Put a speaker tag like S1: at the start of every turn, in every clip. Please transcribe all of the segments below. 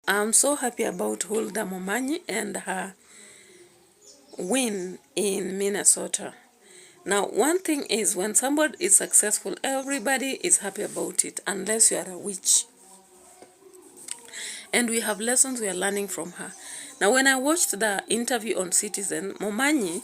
S1: I'm so happy about Huldah Momanyi and her win in Minnesota. Now, one thing is when somebody is successful, everybody is happy about it, unless you are a witch. And we have lessons we are learning from her. Now, when I watched the interview on Citizen, Momanyi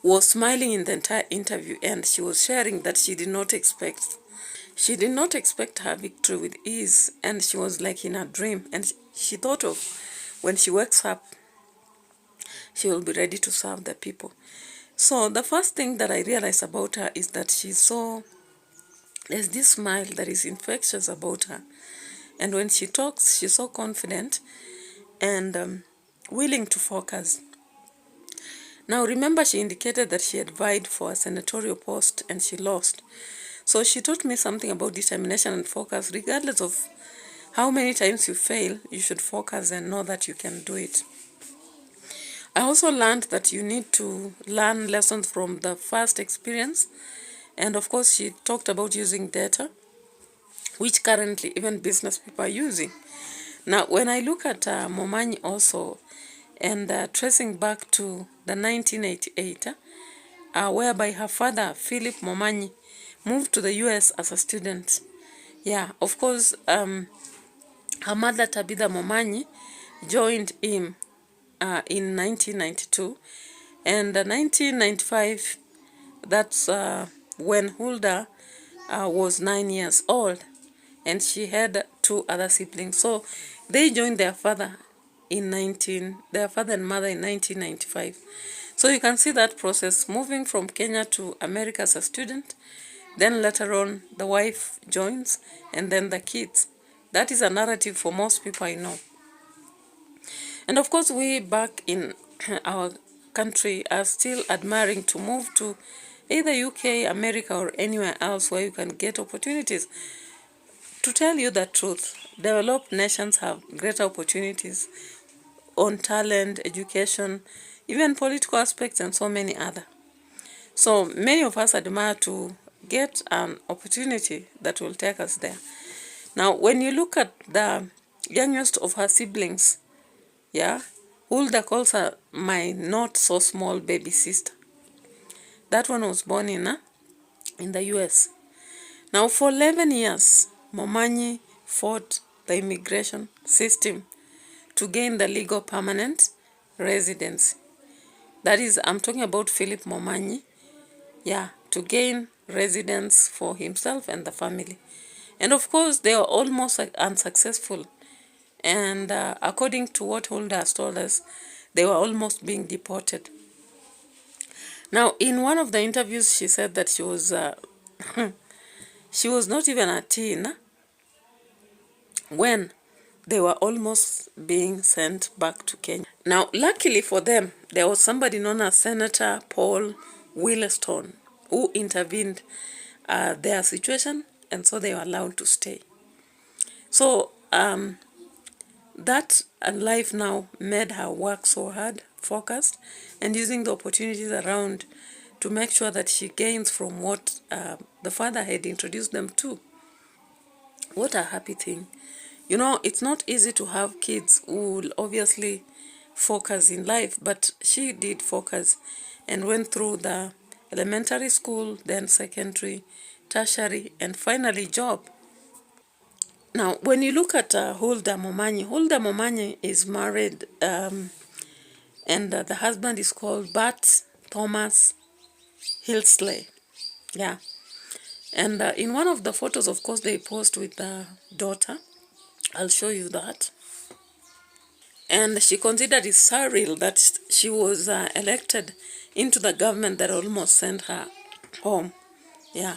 S1: was smiling in the entire interview, and she was sharing that she did not expect. She did not expect her victory with ease, and she was like in a dream. And she thought of when she wakes up, she will be ready to serve the people. So the first thing that I realized about her is that there's this smile that is infectious about her. And when she talks, she's so confident and willing to focus. Now remember, she indicated that she had vied for a senatorial post and she lost. So she taught me something about determination and focus. Regardless of how many times you fail, you should focus and know that you can do it. I also learned that you need to learn lessons from the first experience. And of course, she talked about using data, which currently even business people are using. Now, when I look at Momanyi also, and tracing back to the 1988, whereby her father, Philip Momanyi, moved to the US as a student. Yeah, of course, her mother, Tabitha Momanyi, joined him in 1992. And 1995, that's when Huldah was 9 years old, and she had two other siblings. So they joined their father and mother in 1995. So you can see that process, moving from Kenya to America as a student. Then later on, the wife joins, and then the kids. That is a narrative for most people I know. And of course, we back in our country are still admiring to move to either UK, America, or anywhere else where you can get opportunities. To tell you the truth, developed nations have greater opportunities on talent, education, even political aspects, and so many other. So many of us admire to get an opportunity that will take us there. Now, when you look at the youngest of her siblings, yeah, Huldah calls her my not so small baby sister. That one was born in the US. Now, for 11 years, Momanyi fought the immigration system to gain the legal permanent residency. That is, I'm talking about Philip Momanyi. Yeah, to gain residence for himself and the family. And of course, they are almost unsuccessful. And according to what Huldah has told us, they were almost being deported. Now, in one of the interviews, she said that she was she was not even a teen when they were almost being sent back to Kenya. Now, luckily for them, there was somebody known as Senator Paul Williston who intervened their situation, and so they were allowed to stay. So that life now made her work so hard, focused, and using the opportunities around to make sure that she gains from what the father had introduced them to. What a happy thing. You know, it's not easy to have kids who will obviously focus in life, but she did focus and went through the elementary school, then secondary, tertiary, and finally job. Now, when you look at Huldah Momanyi is married, and the husband is called Bart Thomas Hilsley. Yeah. And in one of the photos, of course, they posed with the daughter. I'll show you that. And she considered it surreal that she was elected into the government that almost sent her home. Yeah.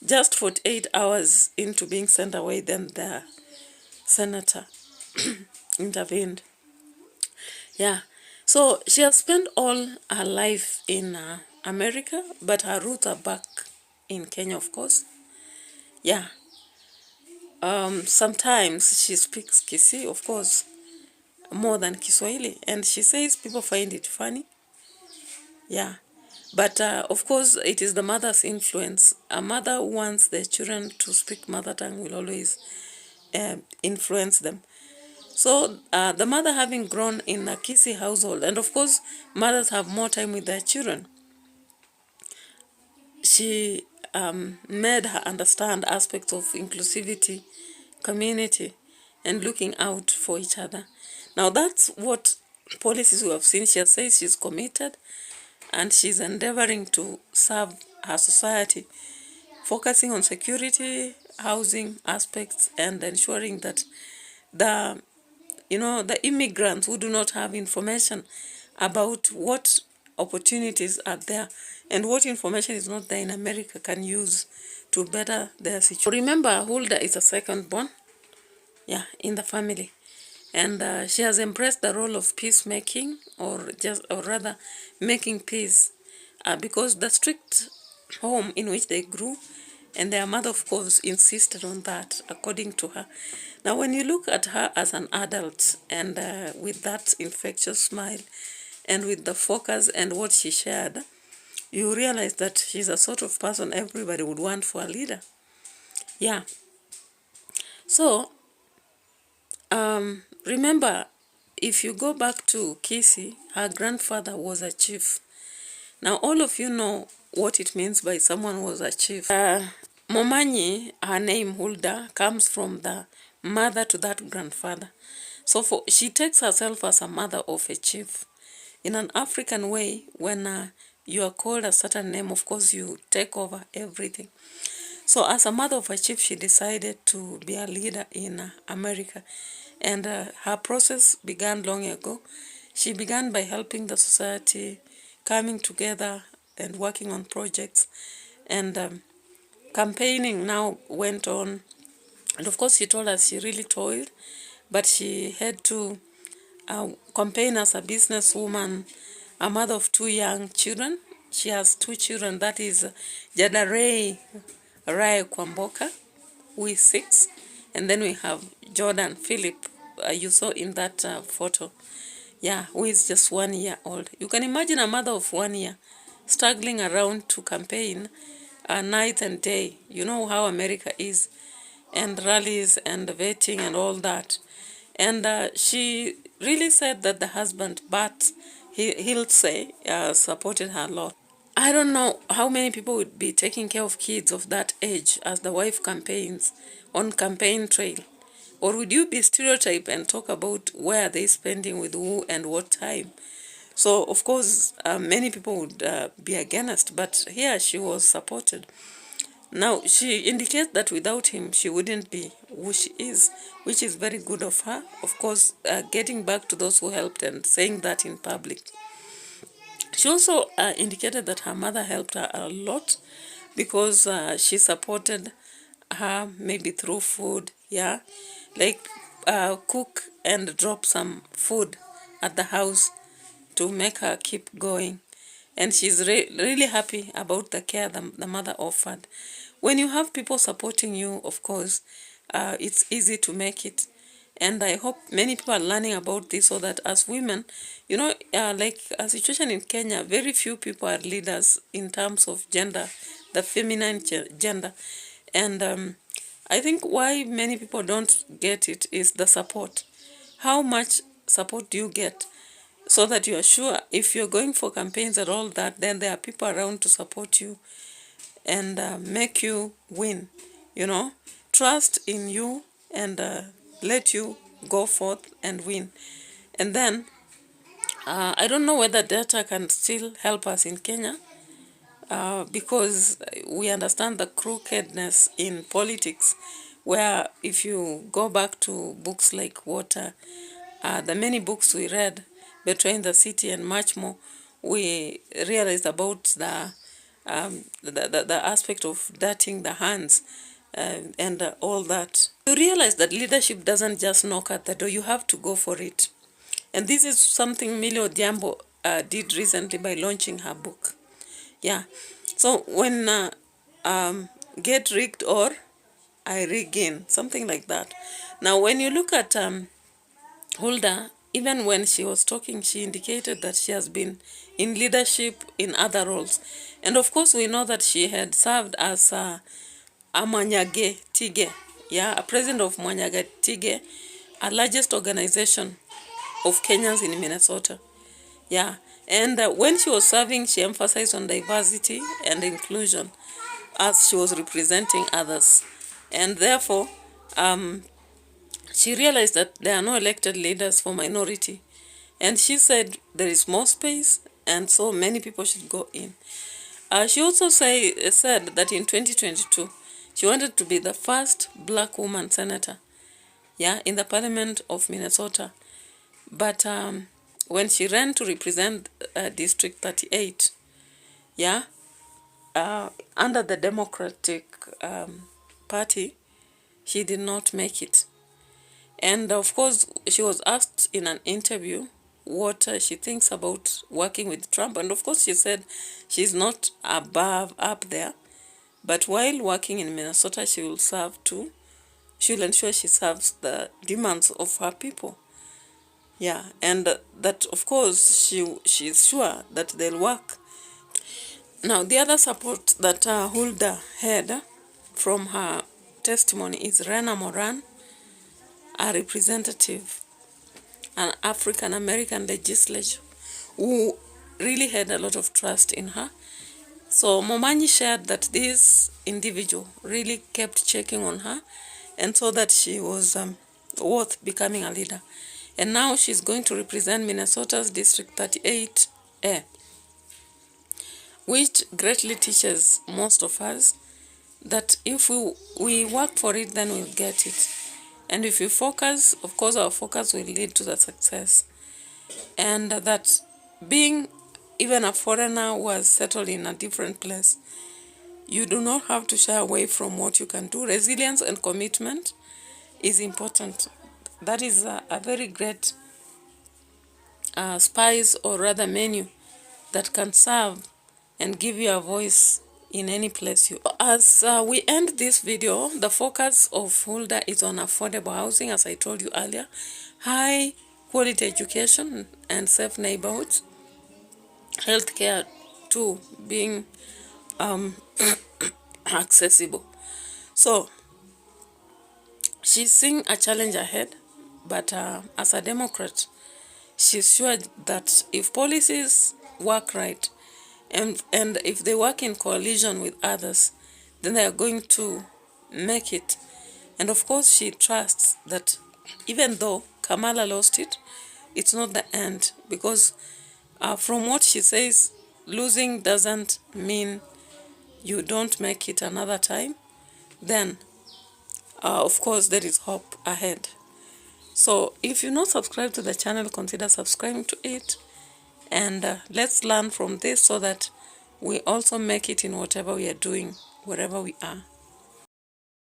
S1: Just 48 hours into being sent away, then the senator intervened. Yeah. So she has spent all her life in America, but her roots are back in Kenya, of course. Yeah. Sometimes she speaks Kisii, of course, more than Kiswahili, and she says people find it funny. Yeah. But of course, it is the mother's influence. A mother who wants their children to speak mother tongue will always influence them. So the mother, having grown in a Kisii household, and of course mothers have more time with their children, she made her understand aspects of inclusivity, community, and looking out for each other. Now that's what policies we have seen. She has said she's committed and she's endeavoring to serve her society, focusing on security, housing aspects, and ensuring that the the immigrants who do not have information about what opportunities are there and what information is not there in America can use to better their situation. Remember, Huldah is a second born, in the family, and she has embraced the role of peacemaking, or rather making peace, because the strict home in which they grew, and their mother, of course, insisted on that, according to her. Now, when you look at her as an adult, and with that infectious smile, and with the focus and what she shared, you realize that she's a sort of person everybody would want for a leader. Yeah. So, remember, if you go back to Kisii, her grandfather was a chief. Now, all of you know what it means by someone was a chief. Momanyi, her name Huldah, comes from the mother to that grandfather. So she takes herself as a mother of a chief. In an African way, when you are called a certain name, of course, you take over everything. So as a mother of a chief, she decided to be a leader in America. And her process began long ago. She began by helping the society, coming together and working on projects. And campaigning now went on. And of course, she told us she really toiled, but she had to campaign as a businesswoman, a mother of 2 young children. She has 2 children, that is Jada Ray Kwamboka, who is 6, and then we have Jordan Philip, you saw in that photo, who is just 1 year old. You can imagine a mother of 1 year struggling around to campaign night and day. You know how America is, and rallies and vetting and all that. And she really said that the husband, but he'll say, supported her a lot. I don't know how many people would be taking care of kids of that age as the wife campaigns on campaign trail. Or would you be stereotyped and talk about where they spending with who and what time? So, of course, many people would be against, but here she was supported. Now, she indicates that without him, she wouldn't be who she is, which is very good of her. Of course, getting back to those who helped and saying that in public. She also indicated that her mother helped her a lot because she supported her maybe through food, like cook and drop some food at the house to make her keep going. And she's really happy about the care the mother offered. When you have people supporting you, of course, it's easy to make it. And I hope many people are learning about this so that as women, like a situation in Kenya, very few people are leaders in terms of gender, the feminine gender. And I think why many people don't get it is the support. How much support do you get? So that you are sure if you're going for campaigns and all that, then there are people around to support you and make you win, trust in you and let you go forth and win. And then, I don't know whether data can still help us in Kenya because we understand the crookedness in politics, where if you go back to books like the many books we read, Betraying the City and much more, we realized about the aspect of dirtying the hands and all that. You realize that leadership doesn't just knock at the door, you have to go for it. And this is something Millie Odhiambo did recently by launching her book. So when get rigged or I regain, something like that. Now when you look at Huldah, even when she was talking, she indicated that she has been in leadership in other roles. And of course, we know that she had served as a Mwanyage Tige, a president of Mwanyage Tige, largest organization of Kenyans in Minnesota. Yeah, and when she was serving, she emphasized on diversity and inclusion as she was representing others. And therefore, she realized that there are no elected leaders for minority. And she said there is more space, and so many people should go in. She also said that in 2022, she wanted to be the first black woman senator, yeah, in the parliament of Minnesota. But when she ran to represent District 38, yeah, under the Democratic Party, she did not make it. And of course, she was asked in an interview what she thinks about working with Trump. And of course, she said she's not up there. But while working in Minnesota, she will serve too. She will ensure she serves the demands of her people. Yeah, and that, of course, she's sure that they'll work. Now, the other support that Huldah had from her testimony is Rena Moran, a representative, an African-American legislature, who really had a lot of trust in her. So Momanyi shared that this individual really kept checking on her and saw that she was worth becoming a leader. And now she's going to represent Minnesota's District 38A, which greatly teaches most of us that if we work for it, then we'll get it. And if we focus, of course, our focus will lead to the success. And that being even a foreigner who has settled in a different place, you do not have to shy away from what you can do. Resilience and commitment is important. That is a very great spice, or rather menu, that can serve and give you a voice in any place you are. As we end this video, the focus of Huldah is on affordable housing, as I told you earlier, high quality education and safe neighborhoods, healthcare too being accessible. So she's seeing a challenge ahead, but as a Democrat, she's sure that if policies work right, and if they work in coalition with others, then they are going to make it. And of course, she trusts that even though Kamala lost it, it's not the end, because from what she says, losing doesn't mean you don't make it another time. Then, of course, there is hope ahead. So if you're not subscribed to the channel, consider subscribing to it. And let's learn from this so that we also make it in whatever we are doing, wherever we are.